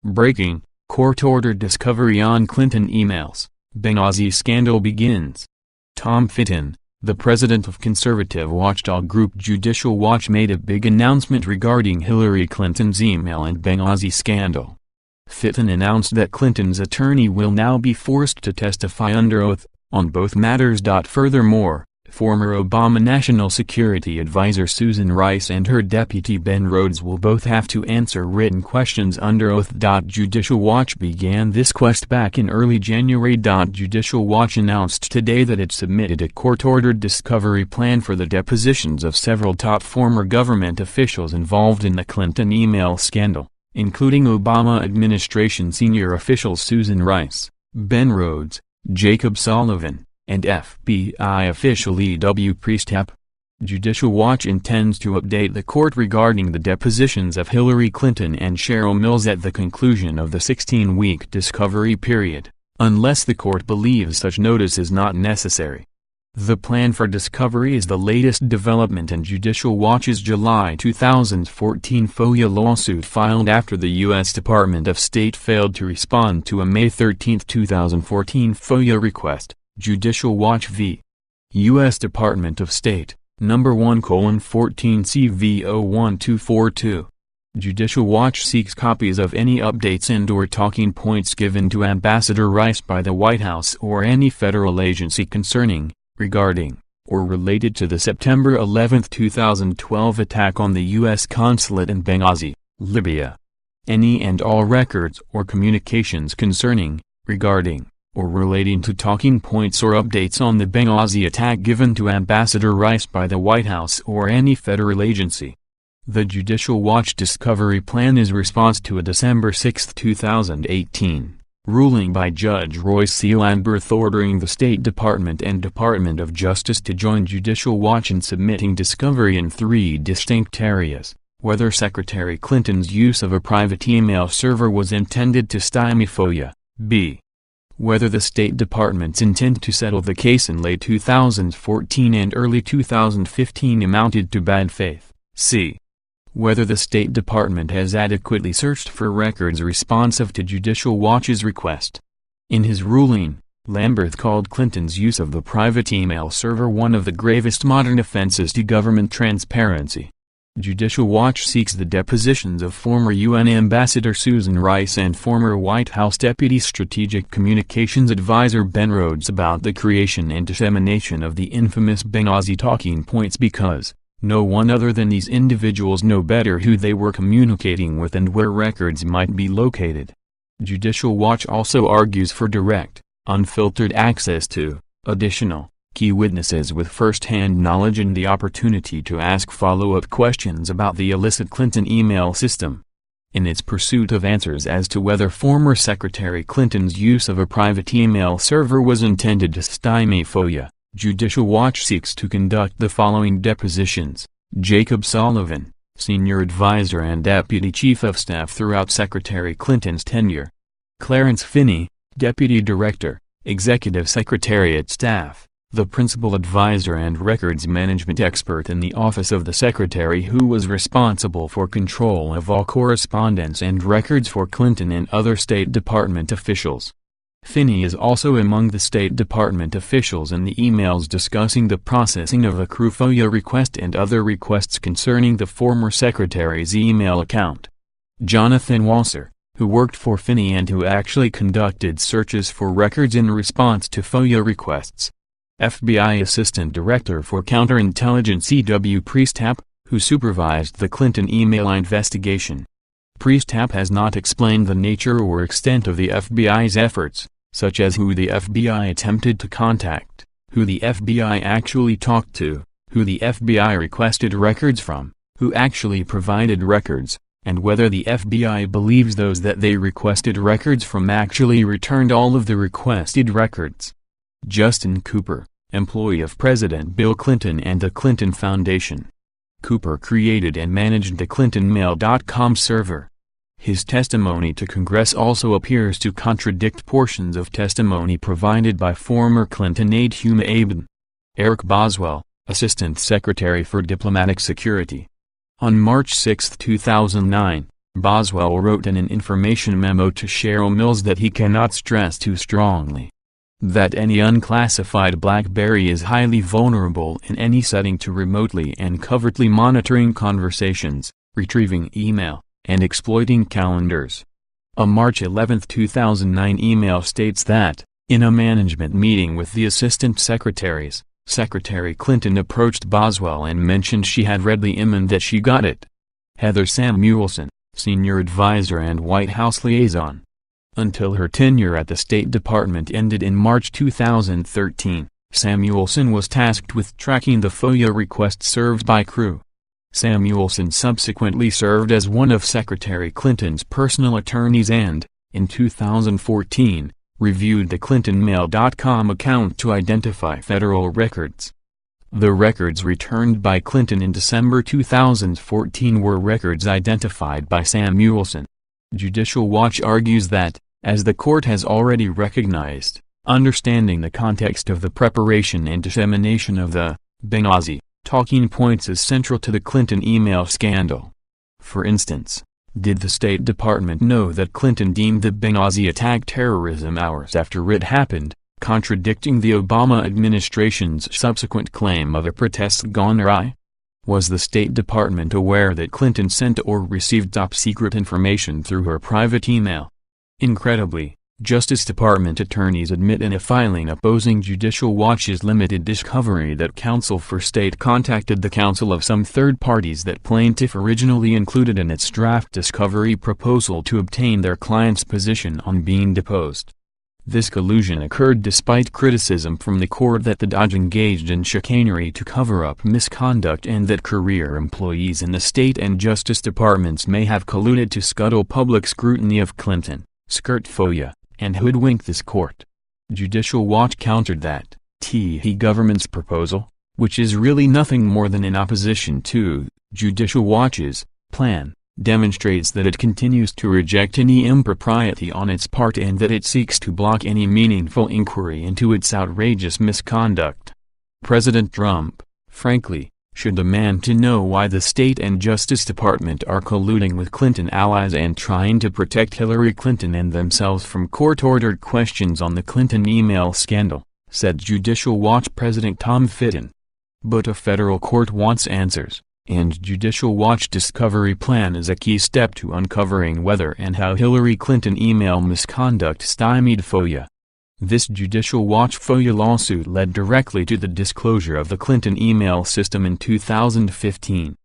Breaking, court-ordered discovery on Clinton emails, Benghazi scandal begins. Tom Fitton, the president of conservative watchdog group Judicial Watch, made a big announcement regarding Hillary Clinton's email and Benghazi scandal. Fitton announced that Clinton's attorney will now be forced to testify under oath on both matters. Furthermore, former Obama National Security Advisor Susan Rice and her deputy Ben Rhodes will both have to answer written questions under oath. Judicial Watch began this quest back in early January. Judicial Watch announced today that it submitted a court-ordered discovery plan for the depositions of several top former government officials involved in the Clinton email scandal, including Obama administration senior officials Susan Rice, Ben Rhodes, Jacob Sullivan, and FBI official E.W. Priestap. Judicial Watch intends to update the court regarding the depositions of Hillary Clinton and Cheryl Mills at the conclusion of the 16-week discovery period, unless the court believes such notice is not necessary. The plan for discovery is the latest development in Judicial Watch's July 2014 FOIA lawsuit filed after the U.S. Department of State failed to respond to a May 13, 2014 FOIA request. Judicial Watch v. U.S. Department of State, No. 1:14 CV01242. Judicial Watch seeks copies of any updates and/or talking points given to Ambassador Rice by the White House or any federal agency concerning, regarding, or related to the September 11, 2012 attack on the U.S. consulate in Benghazi, Libya. Any and all records or communications concerning, regarding, or relating to talking points or updates on the Benghazi attack given to Ambassador Rice by the White House or any federal agency. The Judicial Watch discovery plan is response to a December 6, 2018, ruling by Judge Royce C. Lamberth ordering the State Department and Department of Justice to join Judicial Watch in submitting discovery in three distinct areas: whether Secretary Clinton's use of a private email server was intended to stymie FOIA, b. whether the State Department's intent to settle the case in late 2014 and early 2015 amounted to bad faith, c. whether the State Department has adequately searched for records responsive to Judicial Watch's request. In his ruling, Lamberth called Clinton's use of the private email server one of the gravest modern offenses to government transparency. Judicial Watch seeks the depositions of former UN Ambassador Susan Rice and former White House Deputy Strategic Communications Advisor Ben Rhodes about the creation and dissemination of the infamous Benghazi talking points because no one other than these individuals know better who they were communicating with and where records might be located. Judicial Watch also argues for direct, unfiltered access to additional key witnesses with first-hand knowledge and the opportunity to ask follow-up questions about the illicit Clinton email system. In its pursuit of answers as to whether former Secretary Clinton's use of a private email server was intended to stymie FOIA, Judicial Watch seeks to conduct the following depositions: Jacob Sullivan, Senior Advisor and Deputy Chief of Staff throughout Secretary Clinton's tenure; Clarence Finney, Deputy Director, Executive Secretariat Staff, the Principal Advisor and Records Management Expert in the Office of the Secretary who was responsible for control of all correspondence and records for Clinton and other State Department officials. Finney is also among the State Department officials in the emails discussing the processing of a crew FOIA request and other requests concerning the former Secretary's email account. Jonathan Walser, who worked for Finney and who actually conducted searches for records in response to FOIA requests. FBI Assistant Director for Counterintelligence E.W. Priestap, who supervised the Clinton email investigation. Priestap has not explained the nature or extent of the FBI's efforts, such as who the FBI attempted to contact, who the FBI actually talked to, who the FBI requested records from, who actually provided records, and whether the FBI believes those that they requested records from actually returned all of the requested records. Justin Cooper, employee of President Bill Clinton and the Clinton Foundation. Cooper created and managed the ClintonMail.com server. His testimony to Congress also appears to contradict portions of testimony provided by former Clinton aide Huma Abedin. Eric Boswell, Assistant Secretary for Diplomatic Security. On March 6, 2009, Boswell wrote in an information memo to Cheryl Mills that he cannot stress too strongly that any unclassified BlackBerry is highly vulnerable in any setting to remotely and covertly monitoring conversations, retrieving email, and exploiting calendars. A March 11, 2009 email states that, in a management meeting with the assistant secretaries, Secretary Clinton approached Boswell and mentioned she had read the email and that she got it. Heather Samuelson, senior advisor and White House liaison. Until her tenure at the State Department ended in March 2013, Samuelson was tasked with tracking the FOIA requests served by Crew. Samuelson subsequently served as one of Secretary Clinton's personal attorneys and, in 2014, reviewed the ClintonMail.com account to identify federal records. The records returned by Clinton in December 2014 were records identified by Samuelson. Judicial Watch argues that, as the court has already recognized, understanding the context of the preparation and dissemination of the Benghazi talking points is central to the Clinton email scandal. For instance, did the State Department know that Clinton deemed the Benghazi attack terrorism hours after it happened, contradicting the Obama administration's subsequent claim of a protest gone awry? Was the State Department aware that Clinton sent or received top-secret information through her private email? Incredibly, Justice Department attorneys admit in a filing opposing Judicial Watch's limited discovery that counsel for state contacted the counsel of some third parties that plaintiff originally included in its draft discovery proposal to obtain their client's position on being deposed. This collusion occurred despite criticism from the court that the DOJ engaged in chicanery to cover up misconduct and that career employees in the State and Justice Departments may have colluded to scuttle public scrutiny of Clinton, skirt FOIA, and hoodwink this court. Judicial Watch countered that, the government's proposal, which is really nothing more than an opposition to Judicial Watch's plan, demonstrates that it continues to reject any impropriety on its part and that it seeks to block any meaningful inquiry into its outrageous misconduct. President Trump, frankly, should demand to know why the State and Justice Department are colluding with Clinton allies and trying to protect Hillary Clinton and themselves from court-ordered questions on the Clinton email scandal, said Judicial Watch President Tom Fitton. But a federal court wants answers, and Judicial Watch discovery plan is a key step to uncovering whether and how Hillary Clinton email misconduct stymied FOIA. This Judicial Watch FOIA lawsuit led directly to the disclosure of the Clinton email system in 2015.